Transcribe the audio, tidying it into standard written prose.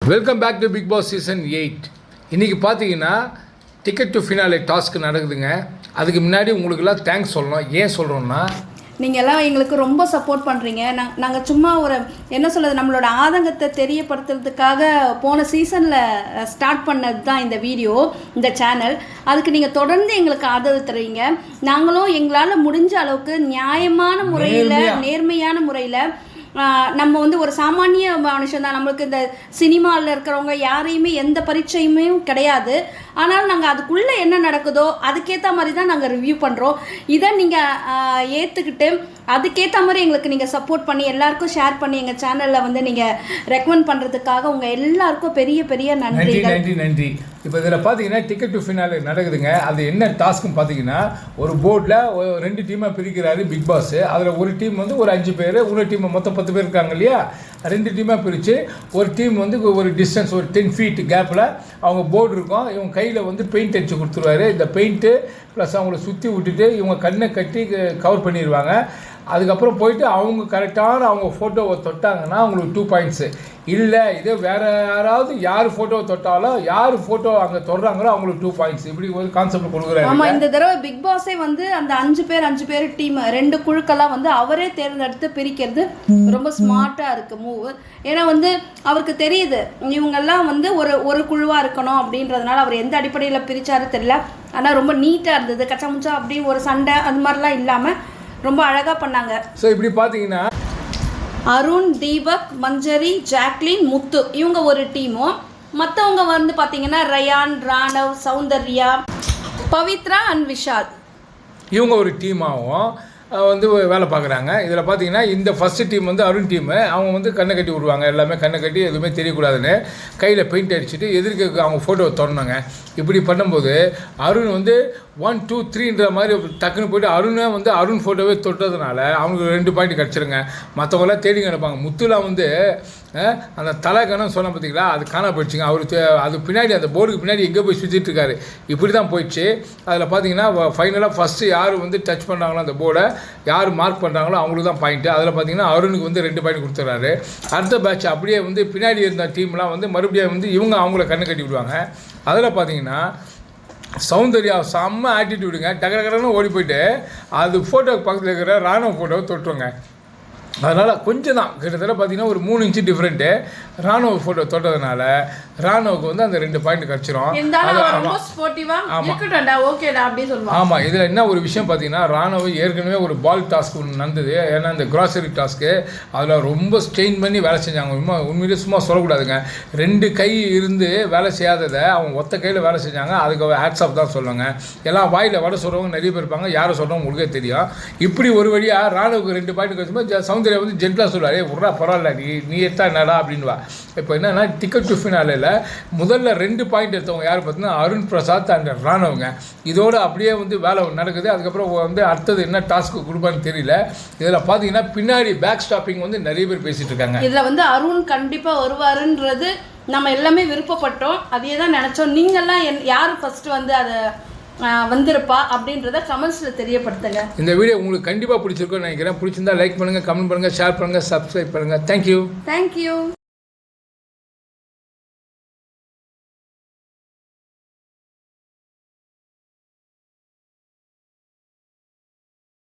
Welcome back to Bigg Boss season 8. இன்றைக்கி பார்த்தீங்கன்னா ticket to finale task நடக்குதுங்க. அதுக்கு முன்னாடி உங்களுக்கெல்லாம் தேங்க்ஸ் சொல்லணும். ஏன் சொல்கிறோன்னா, நீங்கள் எல்லாம் எங்களுக்கு ரொம்ப சப்போர்ட் பண்ணுறீங்க. நாங்கள் சும்மா ஒரு என்ன சொல்கிறது, நம்மளோட ஆதங்கத்தை தெரியப்படுத்துறதுக்காக போன சீசனில் ஸ்டார்ட் பண்ணது தான் இந்த வீடியோ, இந்த சேனல். அதுக்கு நீங்கள் தொடர்ந்து எங்களுக்கு ஆதரவு தருவீங்க. நாங்களும் எங்களால் முடிஞ்ச அளவுக்கு நியாயமான முறையில், நேர்மையான முறையில், நம்ம வந்து ஒரு சாமானிய மனுஷன் தான். நம்மளுக்கு இந்த சினிமாவில் இருக்கிறவங்க யாரையுமே எந்த பரீட்சையுமே கிடையாது. ஆனால் நாங்கள் அதுக்குள்ளே என்ன நடக்குதோ அதுக்கேற்ற மாதிரி தான் நாங்கள் ரிவ்யூ பண்ணுறோம். இதை நீங்கள் ஏற்றுக்கிட்டு அதுக்கேற்ற மாதிரி எங்களுக்கு நீங்கள் சப்போர்ட் பண்ணி எல்லாருக்கும் ஷேர் பண்ணி எங்கள் சேனலில் வந்து நீங்கள் ரெக்கமெண்ட் பண்ணுறதுக்காக உங்கள் எல்லாருக்கும் பெரிய பெரிய நன்றி நன்றி நன்றி. இப்போ இதில் பார்த்தீங்கன்னா டிக்கெட் டு ஃபினாலே நடக்குதுங்க. அது என்ன டாஸ்க்குன்னு பார்த்தீங்கன்னா, ஒரு போர்டில் 2 டீமாக பிரிக்கிறாரு பிக் பாஸ். அதில் ஒரு டீம் வந்து ஒரு 5 பேர், இன்னொரு டீம் மொத்தம் 10 பேர் இருக்காங்க இல்லையா. 2 டீமாக பிரித்து ஒரு டீம் வந்து ஒரு டிஸ்டன்ஸ் ஒரு 10 feet கேப்பில் அவங்க போர்டு இருக்கும். இவங்க கையில் வந்து பெயிண்ட் அடித்து கொடுத்துருவாரு. இந்த பெயிண்ட்டு ப்ளஸ் அவங்கள சுற்றி விட்டுட்டு இவங்க கண்ணை கட்டி கவர் பண்ணிடுவாங்க. அதுக்கப்புறம் போயிட்டு அவங்க கரெக்டான அவங்க ஃபோட்டோவை தொட்டாங்கன்னா அவங்களுக்கு 2 points. இல்லை இதே வேறு யாராவது யார் ஃபோட்டோவை தொட்டாலும், யார் ஃபோட்டோ அங்கே தொடுறாங்களோ அவங்களுக்கு 2 points. இப்படி ஒரு கான்செப்ட் கொடுக்குறாரு. ஆமாம், இந்த தடவை பிக் பாஸே வந்து அந்த 5 பேர் டீம் 2 குழுக்கெல்லாம் வந்து அவரே தேர்ந்தெடுத்து பிரிக்கிறது ரொம்ப ஸ்மார்ட்டாக இருக்குது மூவ். ஏன்னா வந்து அவருக்கு தெரியுது இவங்கெல்லாம் வந்து ஒரு குழுவாக இருக்கணும் அப்படின்றதுனால அவர் எந்த அடிப்படையில் பிரித்தாரு தெரியல. ஆனால் ரொம்ப நீட்டாக இருந்தது. கச்சாமுச்சா அப்படி ஒரு சண்டை அது மாதிரிலாம் இல்லாமல் ரொம்ப அழகாக பண்ணாங்க. ஸோ இப்படி பார்த்தீங்கன்னா அருண், தீபக், மஞ்சரி, ஜாக்லின், முத்து இவங்க ஒரு டீமும், மற்றவங்க வந்து பார்த்தீங்கன்னா ரயான், ராணவ், சௌந்தர்யா, பவித்ரா அண்ட் விஷால் இவங்க ஒரு டீமாகவும் வந்து வேலை பார்க்குறாங்க. இதில் பார்த்தீங்கன்னா இந்த ஃபஸ்ட்டு டீம் வந்து அருண் டீமு. அவங்க வந்து கண்ணை கட்டி விடுவாங்க. எல்லாமே கண்ணை கட்டி எதுவுமே தெரியக்கூடாதுன்னு கையில் பெயிண்ட் அடிச்சுட்டு எதிர்க்க அவங்க ஃபோட்டோவை தொடணுங்க. இப்படி பண்ணும்போது அருண் வந்து 1 2 3ன்ற மாதிரி டக்குன்னு போய்ட்டு அருணை வந்து அருண் ஃபோட்டோவே தொட்டதுனால அவங்களுக்கு 2 பாயிண்ட் கிடச்சிருங்க. மற்றவங்களாம் தேடி கிடப்பாங்க. முத்துலாம் வந்து அந்த தலை கணம் சொன்ன பார்த்தீங்களா, அது காண போயிடுச்சுங்க. அது பின்னாடி அந்த போர்டுக்கு பின்னாடி எங்கே போய் சுற்றிட்டு இருக்காரு. இப்படி தான் போயிடுச்சு. அதில் பார்த்தீங்கன்னா ஃபைனலாக ஃபஸ்ட்டு யார் வந்து டச் பண்ணுறாங்களோ அந்த போர்டை, யார் மார்க் பண்ணுறாங்களோ அவங்களுக்கு தான் பாயிண்ட்டு. அதில் பார்த்தீங்கன்னா அருணுக்கு வந்து 2 பாயிண்ட் கொடுத்துட்றாரு. அடுத்த பேட்ச் அப்படியே வந்து பின்னாடி இருந்த டீம்லாம் வந்து மறுபடியும் வந்து இவங்க அவங்கள கண்ணு கட்டி விடுவாங்க. அதில் பார்த்தீங்கன்னா சௌந்தர்யா செம்ம ஆட்டிடியூடுங்க. டகரகரன்னு ஓடி போயிட்டு அது ஃபோட்டோக்கு பக்கத்தில் இருக்கிற ராணுவ ஃபோட்டோவை தொட்டுருங்க. அதனால் கொஞ்சம் தான், கிட்டத்தட்ட பார்த்தீங்கன்னா ஒரு 3 inch டிஃப்ரெண்ட்டு. ராணுவ ஃபோட்டோ தொட்டதுனால ராணுவுக்கு வந்து அந்த 2 பாயிண்ட் கிடச்சிரும். ஆமாம், இதில் என்ன ஒரு விஷயம் பார்த்தீங்கன்னா, ராணுவ ஏற்கனவே ஒரு பால் டாஸ்க் ஒன்று நடந்தது. ஏன்னா இந்த கிராசரி டாஸ்க்கு அதில் ரொம்ப ஸ்ட்ரெயின் பண்ணி வேலை செஞ்சாங்க. உண்மையிலே சும்மா சொல்லக்கூடாதுங்க. 2 கை இருந்து வேலை செய்யாததை அவங்க ஒத்த கையில் வேலை செஞ்சாங்க. அதுக்கு ஹேட்ஸ் ஆஃப் தான் சொல்லுவாங்க. எல்லாம் வாயில் வடை சொல்கிறவங்க நிறைய பேர் இருப்பாங்க. யாரை சொல்கிறவங்க உங்களுக்கே தெரியும். இப்படி ஒரு வழியாக ராணுவுக்கு 2 பாயிண்ட் கிடச்சும்போது சௌந்தர்யா வந்து ஜென்டலாக சொல்லுவார், விட்றா பரவாயில்ல, நீ எடுத்தா என்னடா அப்படின்வா. இப்போ என்னென்னா டிக்கெட் டு ஃபினாலேல முதல்ல 2 பாயிண்ட் எடுத்தவங்க யார் பார்த்தீங்கன்னா அருண் பிரசாத் அண்ட் ராணுவங்க. இதோடு அப்படியே வந்து வேலை நடக்குது. அதுக்கப்புறம் வந்து அடுத்தது என்ன டாஸ்க்கு கொடுப்பான்னு தெரியல. இதில் பார்த்தீங்கன்னா பின்னாடி பேக் ஸ்டாப்பிங் வந்து நிறைய பேர் பேசிகிட்டு இருக்காங்க. இதில் வந்து அருண் கண்டிப்பாக வருவாருன்றது நம்ம எல்லாமே விருப்பப்பட்டோம். அதையே தான் நினச்சோம். நீங்கள்லாம் யார் ஃபஸ்ட்டு வந்து அதை வந்திருப்பா அப்படின்றத கமெண்ட்ஸில் தெரியப்படுத்துங்க. இந்த வீடியோ உங்களுக்கு கண்டிப்பாக பிடிச்சிருக்கும்னு நினைக்கிறேன். பிடிச்சிருந்தா லைக் பண்ணுங்கள், கமெண்ட் பண்ணுங்கள், ஷேர் பண்ணுங்கள், சப்ஸ்கிரைப் பண்ணுங்கள். தேங்க்யூ.